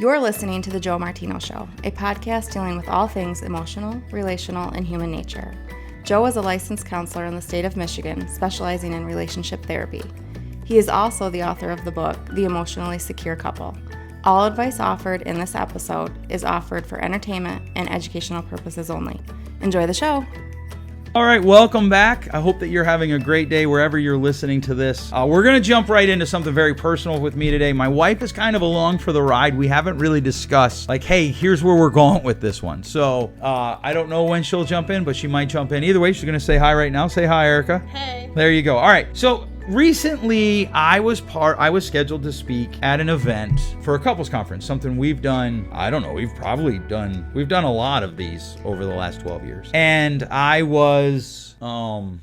You're listening to The Joe Martino Show, a podcast dealing with all things emotional, relational, and human nature. Joe is a licensed counselor in the state of Michigan, specializing in relationship therapy. He is also the author of the book, The Emotionally Secure Couple. All advice offered in this episode is offered for entertainment and educational purposes only. Enjoy the show. All right, welcome back. I hope that you're having a great day wherever you're listening to this. We're going to jump right into something very personal with me today. My wife is kind of along for the ride. We haven't really discussed, like, hey, here's where we're going with this one. So I don't know when she'll jump in, but she might jump in. Either way, she's going to say hi right now. Say hi, Erica. Hey. There you go. All right, so recently, I was scheduled to speak at an event for a couples conference, something we've done, I don't know, we've done a lot of these over the last 12 years. And I was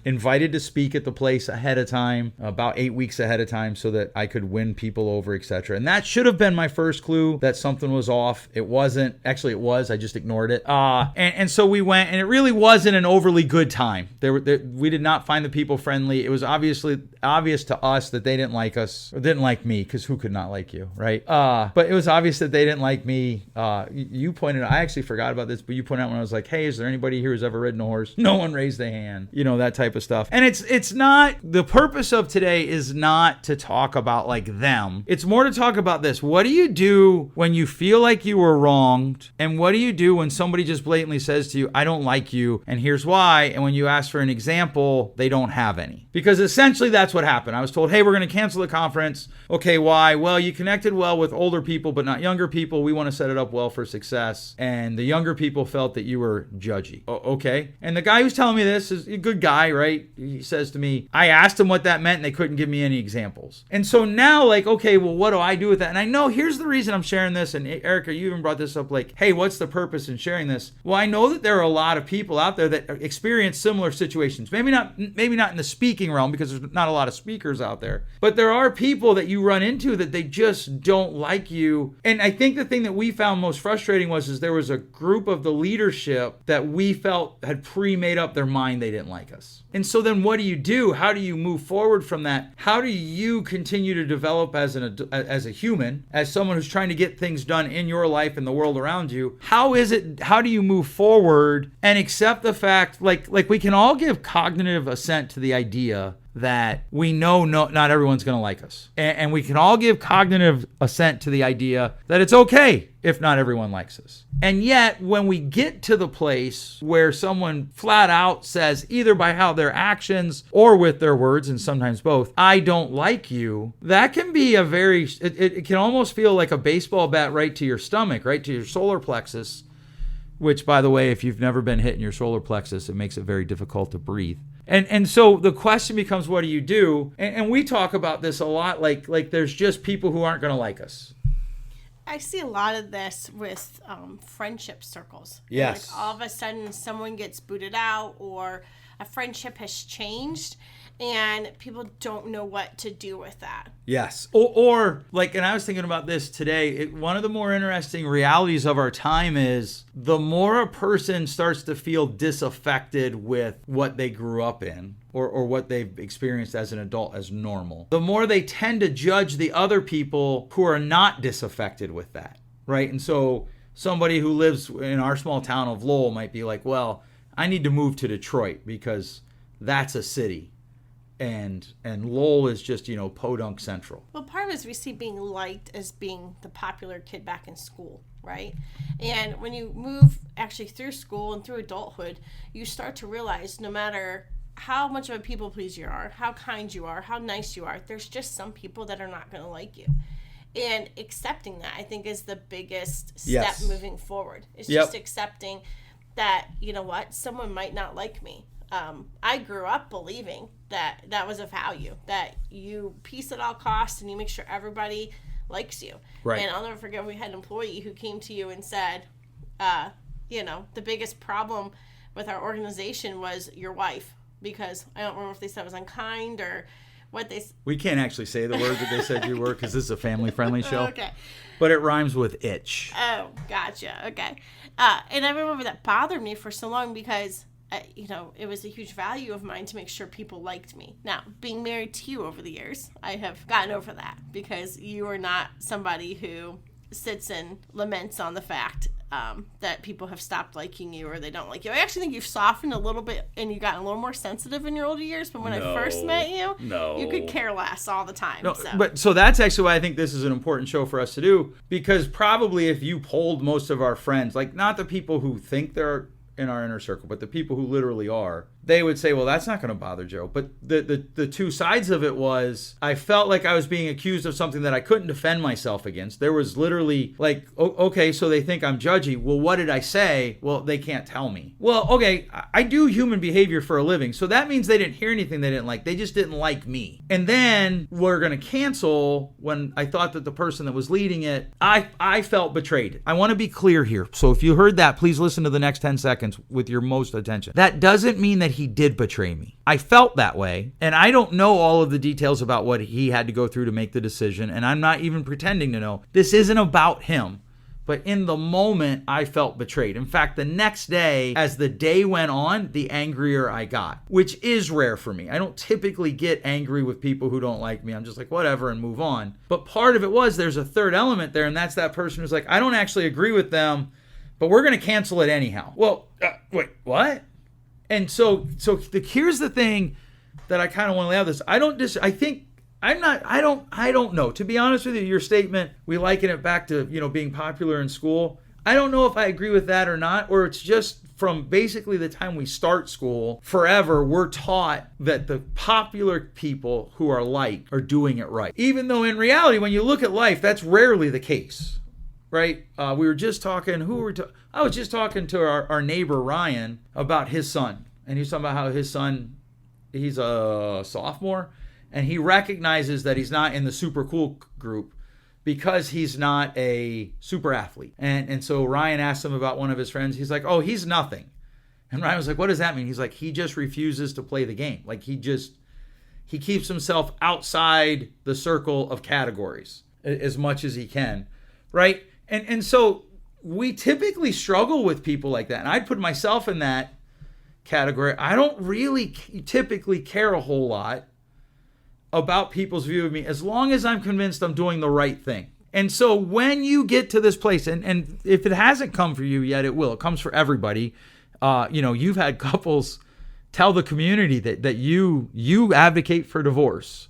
invited to speak at the place ahead of time, about 8 weeks ahead of time, so that I could win people over, etc. And that should have been my first clue that something was off. It wasn't. Actually, it was. I just ignored it. And so we went, and it really wasn't an overly good time. We did not find the people friendly. It was obvious to us that they didn't like us, or didn't like me, because who could not like you, right? But it was obvious that they didn't like me. You pointed out, I actually forgot about this, but you pointed out when I was like, hey, is there anybody here who's ever ridden a horse? No one raised a hand. You know, that type of stuff. And it's not, the purpose of today is not to talk about like them. It's more to talk about this. What do you do when you feel like you were wronged? And what do you do when somebody just blatantly says to you, I don't like you, and here's why? And when you ask for an example, they don't have any. Because essentially that's what happened. I was told, hey, we're going to cancel the conference. Okay, why? Well, you connected well with older people, but not younger people. We want to set it up well for success. And the younger people felt that you were judgy. Okay. And the guy who's telling me this is a good guy, right? He says to me, I asked him what that meant and they couldn't give me any examples. And so now, like, okay, well, what do I do with that? And I know here's the reason I'm sharing this. And Erica, you even brought this up, like, hey, what's the purpose in sharing this? Well, I know that there are a lot of people out there that experience similar situations. Maybe not in the speaking realm, because there's not a lot of speakers out there, but there are people that you run into that they just don't like you. And I think the thing that we found most frustrating was there was a group of the leadership that we felt had pre-made up their mind they didn't like us. And so then what do you do? How do you move forward from that? How do you continue to develop as a human, as someone who's trying to get things done in your life and the world around you? How do you move forward and accept the fact, like we can all give cognitive assent to the idea that we know not everyone's going to like us. And we can all give cognitive assent to the idea that it's okay if not everyone likes us. And yet, when we get to the place where someone flat out says, either by how their actions or with their words, and sometimes both, I don't like you, that can be it can almost feel like a baseball bat right to your stomach, right to your solar plexus, which, by the way, if you've never been hit in your solar plexus, it makes it very difficult to breathe. And so the question becomes, what do you do? And we talk about this a lot, like there's just people who aren't going to like us. I see a lot of this with friendship circles. Yes. Like all of a sudden someone gets booted out or a friendship has changed and people don't know what to do with that. Yes. Or like, and I was thinking about this today, one of the more interesting realities of our time is the more a person starts to feel disaffected with what they grew up in, or what they've experienced as an adult as normal, the more they tend to judge the other people who are not disaffected with that, right? And so somebody who lives in our small town of Lowell might be like, well, I need to move to Detroit because that's a city. And Lowell is just, podunk central. Well, part of it is we see being liked as being the popular kid back in school, right? And when you move actually through school and through adulthood, you start to realize no matter how much of a people pleaser you are, how kind you are, how nice you are, there's just some people that are not going to like you. And accepting that, I think, is the biggest step moving forward. It's just accepting that, you know what, someone might not like me. I grew up believing that was a value, that you peace at all costs and you make sure everybody likes you. Right. And I'll never forget, we had an employee who came to you and said, the biggest problem with our organization was your wife, because I don't remember if they said it was unkind or what they... We can't actually say the word that they said you were, because this is a family-friendly show. Okay. But it rhymes with itch. Oh, gotcha. Okay. And I remember that bothered me for so long because it was a huge value of mine to make sure people liked me. Now, being married to you over the years, I have gotten over that because you are not somebody who sits and laments on the fact that people have stopped liking you or they don't like you. I actually think you've softened a little bit and you've gotten a little more sensitive in your older years. But when I first met you, you could care less all the time. No, so that's actually why I think this is an important show for us to do, because probably if you polled most of our friends, like not the people who think they're in our inner circle, but the people who literally are, they would say, well, that's not going to bother Joe. But the two sides of it was, I felt like I was being accused of something that I couldn't defend myself against. There was literally like, okay, so they think I'm judgy. Well, what did I say? Well, they can't tell me. Well, okay, I do human behavior for a living. So that means they didn't hear anything they didn't like. They just didn't like me. And then we're going to cancel when I thought that the person that was leading it, I felt betrayed. I want to be clear here. So if you heard that, please listen to the next 10 seconds with your most attention. That doesn't mean that he did betray me. I felt that way, and I don't know all of the details about what he had to go through to make the decision, and I'm not even pretending to know. This isn't about him, but in the moment, I felt betrayed. In fact, the next day, as the day went on, the angrier I got, which is rare for me. I don't typically get angry with people who don't like me. I'm just like, whatever, and move on. But part of it was, there's a third element there, and that's that person who's like, I don't actually agree with them, but we're going to cancel it anyhow. Well, wait, what? And so here's the thing that I kind of want to lay out this. I don't know. To be honest with you, your statement, we liken it back to, being popular in school. I don't know if I agree with that or not, or it's just from basically the time we start school, forever, we're taught that the popular people who are liked are doing it right. Even though in reality, when you look at life, that's rarely the case. Right? We were just talking, I was just talking to our neighbor, Ryan, about his son. And he was talking about how his son, he's a sophomore, and he recognizes that he's not in the super cool group because he's not a super athlete. And so Ryan asked him about one of his friends. He's like, oh, he's nothing. And Ryan was like, what does that mean? He's like, he just refuses to play the game. Like he keeps himself outside the circle of categories as much as he can. Right? And so we typically struggle with people like that. And I'd put myself in that category. I don't really typically care a whole lot about people's view of me as long as I'm convinced I'm doing the right thing. And so when you get to this place, and if it hasn't come for you yet, it will. It comes for everybody. You've had couples tell the community that you advocate for divorce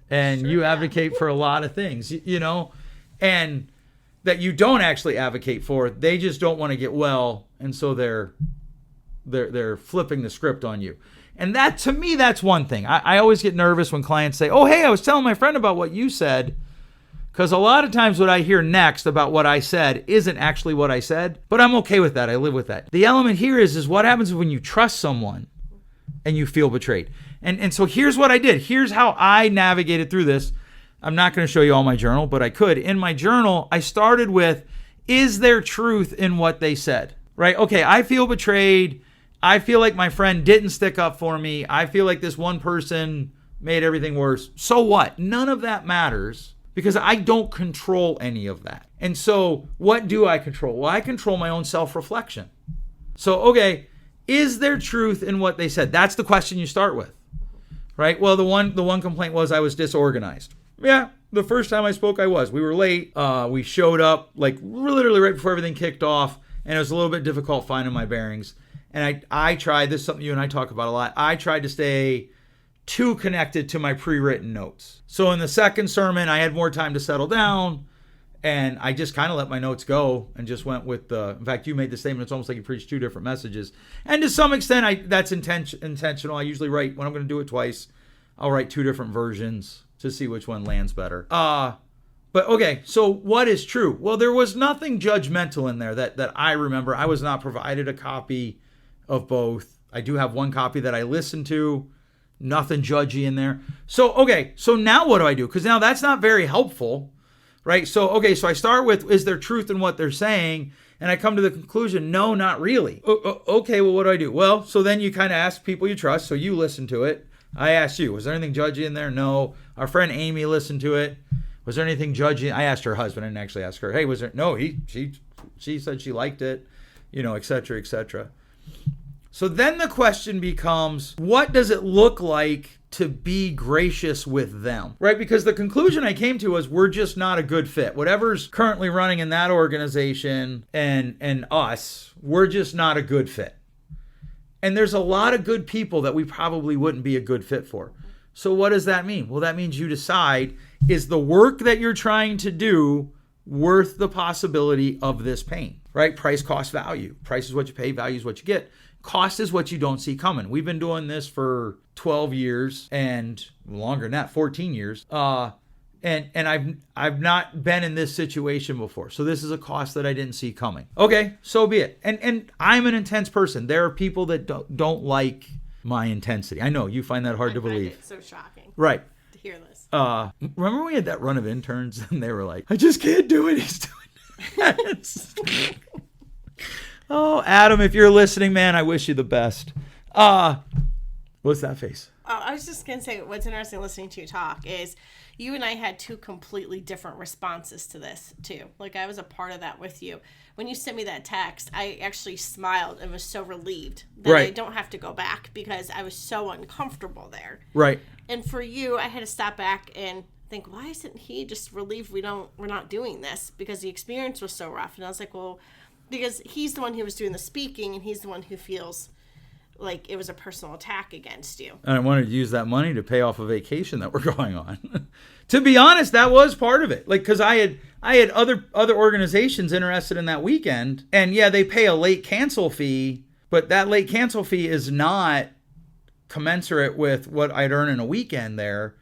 and you advocate for a lot of things, and that you don't actually advocate for. They just don't want to get well, and so they're flipping the script on you. And that, to me, that's one thing. I always get nervous when clients say, oh, hey, I was telling my friend about what you said, because a lot of times what I hear next about what I said isn't actually what I said, but I'm okay with that. I live with that. The element here is what happens when you trust someone and you feel betrayed. And so here's what I did. Here's how I navigated through this. I'm not going to show you all my journal, but I could. In my journal, I started with, is there truth in what they said? Right? Okay, I feel betrayed. I feel like my friend didn't stick up for me. I feel like this one person made everything worse. So what? None of that matters because I don't control any of that. And so what do I control? Well, I control my own self-reflection. So, okay, is there truth in what they said? That's the question you start with, right? Well, the one complaint was I was disorganized. Yeah, the first time I spoke, I was. We were late. We showed up like literally right before everything kicked off, and it was a little bit difficult finding my bearings. And I tried, this is something you and I talk about a lot, I tried to stay too connected to my pre-written notes. So in the second sermon, I had more time to settle down, and I just kind of let my notes go and just went with in fact, you made the statement, it's almost like you preached two different messages. And to some extent, that's intentional. I usually write, when I'm going to do it twice, I'll write two different versions to see which one lands better. But okay, so what is true? Well, there was nothing judgmental in there that I remember. I was not provided a copy of both. I do have one copy that I listened to. Nothing judgy in there. So, okay, so now what do I do? Because now that's not very helpful, right? So, okay, so I start with, is there truth in what they're saying? And I come to the conclusion, no, not really. Okay, well, what do I do? Well, so then you kind of ask people you trust, so you listen to it. I asked you, was there anything judgy in there? No. Our friend Amy listened to it. Was there anything judgy? I asked her husband. I didn't actually ask her. Hey, was there? No, she said she liked it, et cetera, et cetera. So then the question becomes, what does it look like to be gracious with them, right? Because the conclusion I came to was we're just not a good fit. Whatever's currently running in that organization and us, we're just not a good fit. And there's a lot of good people that we probably wouldn't be a good fit for. So what does that mean? Well, that means you decide, is the work that you're trying to do worth the possibility of this pain, right? Price, cost, value. Price is what you pay, value is what you get. Cost is what you don't see coming. We've been doing this for 12 years and longer than that, 14 years. And I've not been in this situation before. So this is a cost that I didn't see coming. Okay, so be it. And I'm an intense person. There are people that don't like my intensity. I know you find that hard to believe. It's so shocking. Right. To hear this. Remember when we had that run of interns and they were like, I just can't do it. He's doing that. Oh, Adam, if you're listening, man, I wish you the best. What's that face? I was just going to say, what's interesting listening to you talk is you and I had two completely different responses to this, too. Like, I was a part of that with you. When you sent me that text, I actually smiled and was so relieved that I don't have to go back because I was so uncomfortable there. Right. And for you, I had to stop back and think, why isn't he just relieved we're not doing this? Because the experience was so rough. And I was like, well, because he's the one who was doing the speaking and he's the one who feels like it was a personal attack against you. And I wanted to use that money to pay off a vacation that we're going on. To be honest, that was part of it. Like, because I had other organizations interested in that weekend, and yeah, they pay a late cancel fee, but that late cancel fee is not commensurate with what I'd earn in a weekend there.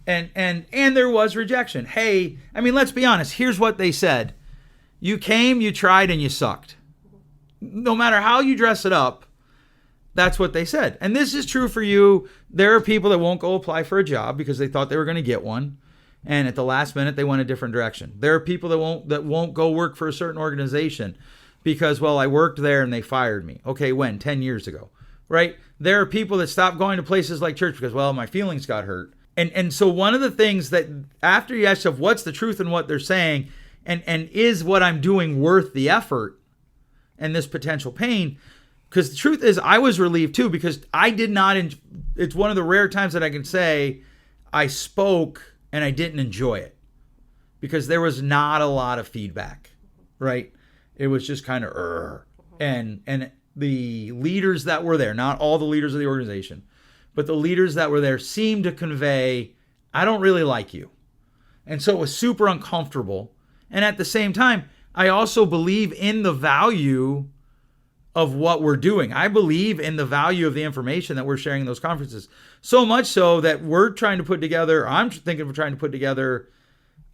And there was rejection. Hey, I mean, let's be honest. Here's what they said. You came, you tried, and you sucked. No matter how you dress it up, that's what they said. And this is true for you. There are people that won't go apply for a job because they thought they were going to get one, and at the last minute they went a different direction. There are people that won't go work for a certain organization because, well, I worked there and they fired me. Okay, when? 10 years ago, right? There are people that stopped going to places like church because, well, my feelings got hurt. And so one of the things that after you ask yourself what's the truth in what they're saying, and is what I'm doing worth the effort and this potential pain? Because the truth is, I was relieved too, because I did not, it's one of the rare times that I can say I spoke and I didn't enjoy it. Because there was not a lot of feedback, right? It was just kind of, And the leaders that were there, not all the leaders of the organization, but the leaders that were there seemed to convey, I don't really like you. And so it was super uncomfortable. And at the same time, I also believe in the value of what we're doing. I believe in the value of the information that we're sharing in those conferences. So much so that I'm thinking of trying to put together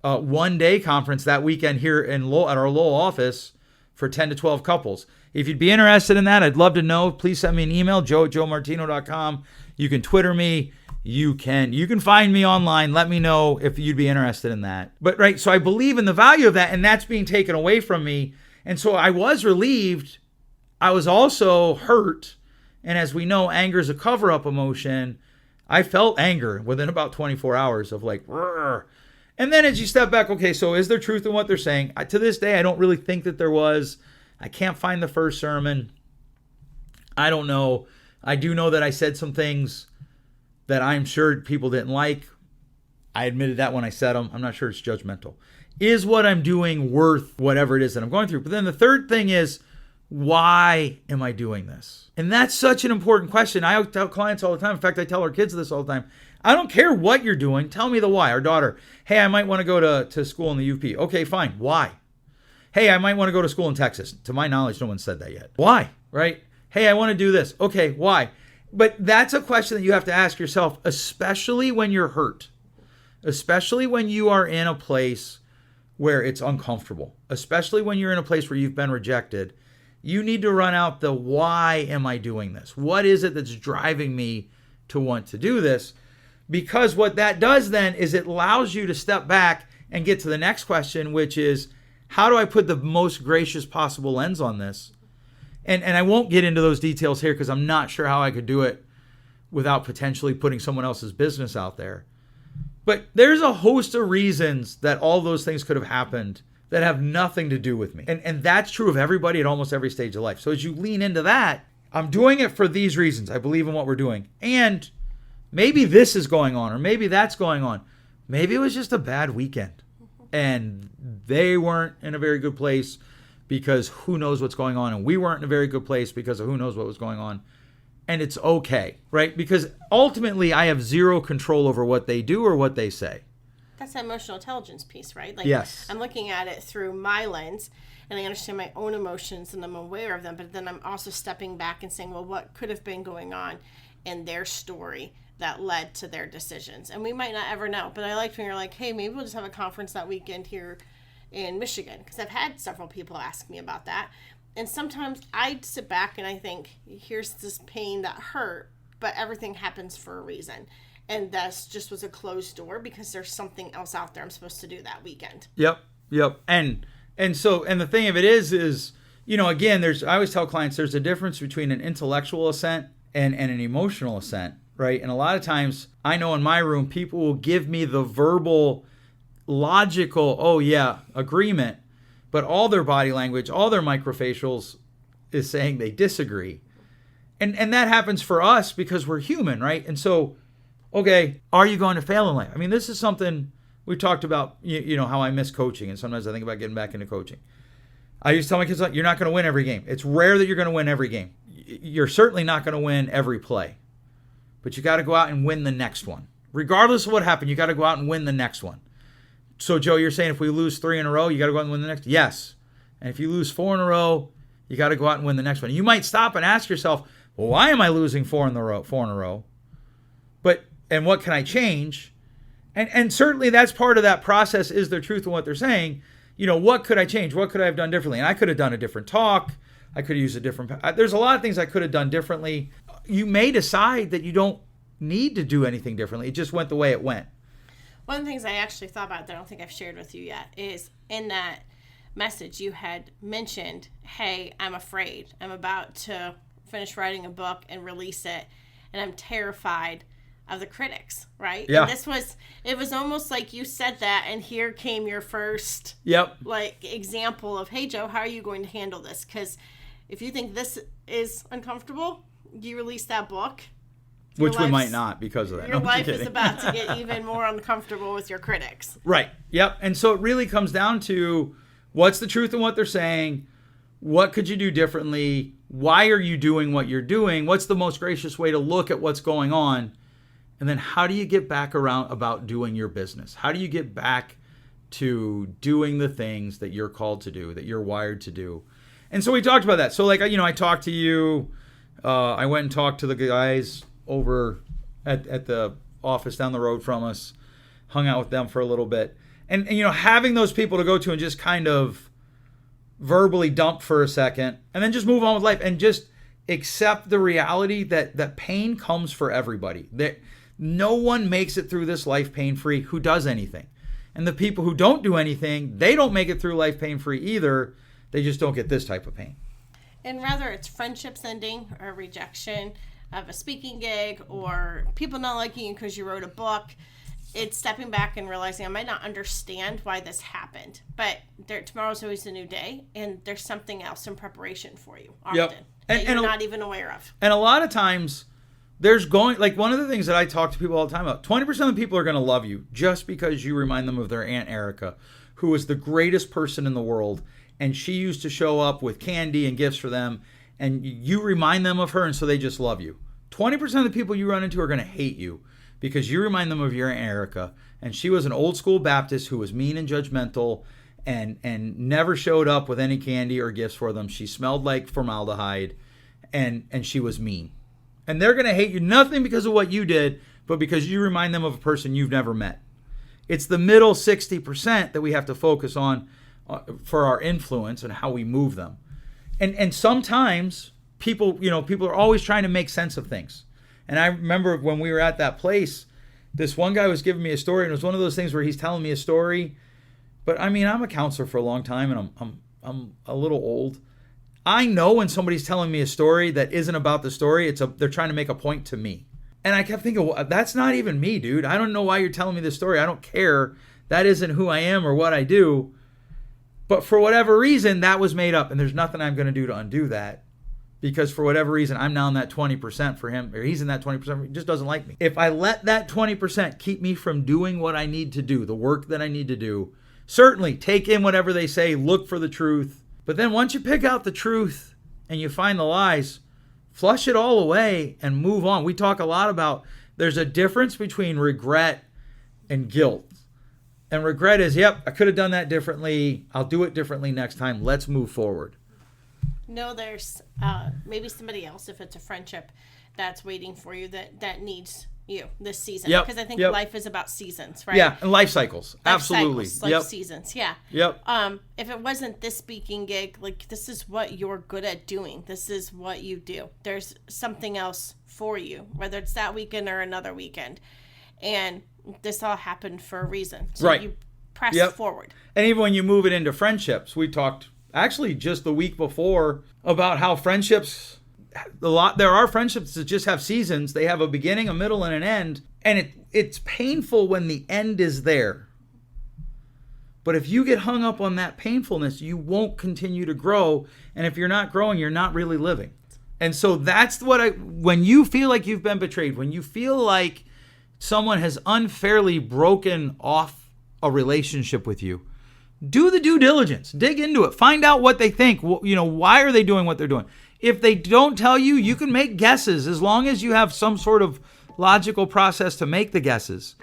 a one-day conference that weekend here at our Lowell office for 10 to 12 couples. If you'd be interested in that, I'd love to know. Please send me an email, joe@joemartino.com. You can Twitter me. You can find me online. Let me know if you'd be interested in that. But right, so I believe in the value of that, and that's being taken away from me. And so I was relieved. I was also hurt. And as we know, anger is a cover-up emotion. I felt anger within about 24 hours of like, rrr. And then as you step back, okay, so is there truth in what they're saying? To this day, I don't really think that there was. I can't find the first sermon. I don't know. I do know that I said some things that I'm sure people didn't like. I admitted that when I said them. I'm not sure it's judgmental. Is what I'm doing worth whatever it is that I'm going through? But then the third thing is, why am I doing this? And that's such an important question. I tell clients all the time. In fact, I tell our kids this all the time. I don't care what you're doing. Tell me the why. Our daughter, hey, I might want to go to school in the UP. Okay, fine. Why? Hey, I might want to go to school in Texas. To my knowledge, no one said that yet. Why? Right? Hey, I want to do this. Okay, why? But that's a question that you have to ask yourself, especially when you're hurt, especially when you are in a place where it's uncomfortable, especially when you're in a place where you've been rejected. You need to run out the why am I doing this? What is it that's driving me to want to do this? Because what that does then is it allows you to step back and get to the next question, which is, how do I put the most gracious possible lens on this? And I won't get into those details here because I'm not sure how I could do it without potentially putting someone else's business out there. But there's a host of reasons that all those things could have happened that have nothing to do with me. And that's true of everybody at almost every stage of life. So as you lean into that, I'm doing it for these reasons. I believe in what we're doing. And maybe this is going on, or maybe that's going on. Maybe it was just a bad weekend. And they weren't in a very good place because who knows what's going on. And we weren't in a very good place because of who knows what was going on. And it's okay, right? Because ultimately I have zero control over what they do or what they say. That's the emotional intelligence piece, right? Like, yes. I'm looking at it through my lens, and I understand my own emotions, and I'm aware of them. But then I'm also stepping back and saying, well, what could have been going on in their story that led to their decisions? And we might not ever know. But I liked when you're like, hey, maybe we'll just have a conference that weekend here in Michigan. Because I've had several people ask me about that. And sometimes I sit back and I think, here's this pain that hurt, but everything happens for a reason. And that just was a closed door because there's something else out there I'm supposed to do that weekend. Yep. And the thing of it is, you know, again, I always tell clients there's a difference between an intellectual assent and an emotional assent, right? And a lot of times I know in my room, people will give me the verbal, logical, oh yeah, agreement, but all their body language, all their microfacials is saying they disagree. And that happens for us because we're human, right? And so, okay, are you going to fail in life? I mean, this is something we talked about, you know, how I miss coaching. And sometimes I think about getting back into coaching. I used to tell my kids, you're not going to win every game. It's rare that you're going to win every game. You're certainly not going to win every play. But you got to go out and win the next one. Regardless of what happened, you got to go out and win the next one. So, Joe, you're saying if we lose 3 in a row, you got to go out and win the next? Yes. And if you lose 4 in a row, you got to go out and win the next one. You might stop and ask yourself, well, why am I losing 4 in a row? And what can I change? And certainly that's part of that process is the truth of what they're saying. You know, what could I change? What could I have done differently? And I could have done a different talk. I could have used a different... There's a lot of things I could have done differently. You may decide that you don't need to do anything differently. It just went the way it went. One of the things I actually thought about that I don't think I've shared with you yet is in that message you had mentioned, hey, I'm afraid. I'm about to finish writing a book and release it, and I'm terrified of the critics, right? Yeah. And it was almost like you said that, and here came your first example of, hey, Joe, how are you going to handle this? Because if you think this is uncomfortable, you release that book. Which we might not because of that. Your life is about to get even more uncomfortable with your critics. Right. Yep. And so it really comes down to what's the truth in what they're saying? What could you do differently? Why are you doing what you're doing? What's the most gracious way to look at what's going on? And then how do you get back around about doing your business? How do you get back to doing the things that you're called to do, that you're wired to do? And so we talked about that. So I talked to you. I went and talked to the guys over at the office down the road from us, hung out with them for a little bit. And having those people to go to and just kind of verbally dump for a second and then just move on with life and just accept the reality that pain comes for everybody. That no one makes it through this life pain-free who does anything. And the people who don't do anything, they don't make it through life pain-free either. They just don't get this type of pain. And whether it's friendships ending or rejection of a speaking gig or people not liking you because you wrote a book, it's stepping back and realizing I might not understand why this happened, but tomorrow's always a new day, and there's something else in preparation for you often that you're not even aware of. And a lot of times there's one of the things that I talk to people all the time about, 20% of the people are going to love you just because you remind them of their Aunt Erica, who was the greatest person in the world, and she used to show up with candy and gifts for them, and you remind them of her, and so they just love you. 20% of the people you run into are going to hate you because you remind them of your Aunt Erica, and she was an old school Baptist who was mean and judgmental and never showed up with any candy or gifts for them. She smelled like formaldehyde, and she was mean. And they're going to hate you, nothing because of what you did, but because you remind them of a person you've never met. It's the middle 60% that we have to focus on for our influence and how we move them. And sometimes people are always trying to make sense of things. And I remember when we were at that place, this one guy was giving me a story, and it was one of those things where he's telling me a story. But I mean, I'm a counselor for a long time, and I'm a little old. I know when somebody's telling me a story that isn't about the story, they're trying to make a point to me. And I kept thinking, well, that's not even me, dude. I don't know why you're telling me this story. I don't care. That isn't who I am or what I do. But for whatever reason, that was made up, and there's nothing I'm going to do to undo that. because for whatever reason, I'm now in that 20% for him, or he's in that 20%, he just doesn't like me. If I let that 20% keep me from doing what I need to do, the work that I need to do, certainly take in whatever they say, look for the truth. But then once you pick out the truth and you find the lies, flush it all away and move on. We talk a lot about there's a difference between regret and guilt. And regret is, yep, I could have done that differently. I'll do it differently next time. Let's move forward. No, there's maybe somebody else, if it's a friendship, that's waiting for you that needs you this season. Yep. Because I think Yep. life is about seasons, right? Yeah, and life cycles. Life Absolutely. cycles, life Yep. seasons, yeah. Yep. If it wasn't this speaking gig, like, this is what you're good at doing. This is what you do. There's something else for you, whether it's that weekend or another weekend. And this all happened for a reason. So Right. you press Yep. forward. And even when you move it into friendships, we talked actually just the week before about how friendships, there are friendships that just have seasons. They have a beginning, a middle, and an end. And it's painful when the end is there. But if you get hung up on that painfulness, you won't continue to grow. And if you're not growing, you're not really living. And so that's when you feel like you've been betrayed, when you feel like someone has unfairly broken off a relationship with you, do the due diligence. Dig into it. Find out what they think. Why are they doing what they're doing? If they don't tell you, you can make guesses as long as you have some sort of logical process to make the guesses.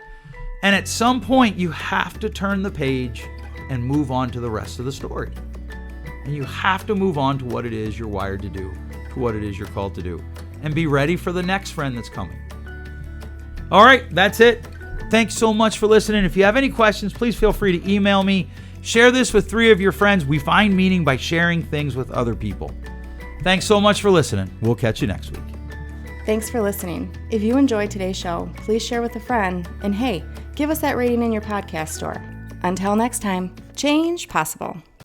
And at some point, you have to turn the page and move on to the rest of the story. And you have to move on to what it is you're wired to do, to what it is you're called to do. And be ready for the next friend that's coming. All right, that's it. Thanks so much for listening. If you have any questions, please feel free to email me. Share this with 3 of your friends. We find meaning by sharing things with other people. Thanks so much for listening. We'll catch you next week. Thanks for listening. If you enjoyed today's show, please share with a friend. And hey, give us that rating in your podcast store. Until next time, change possible.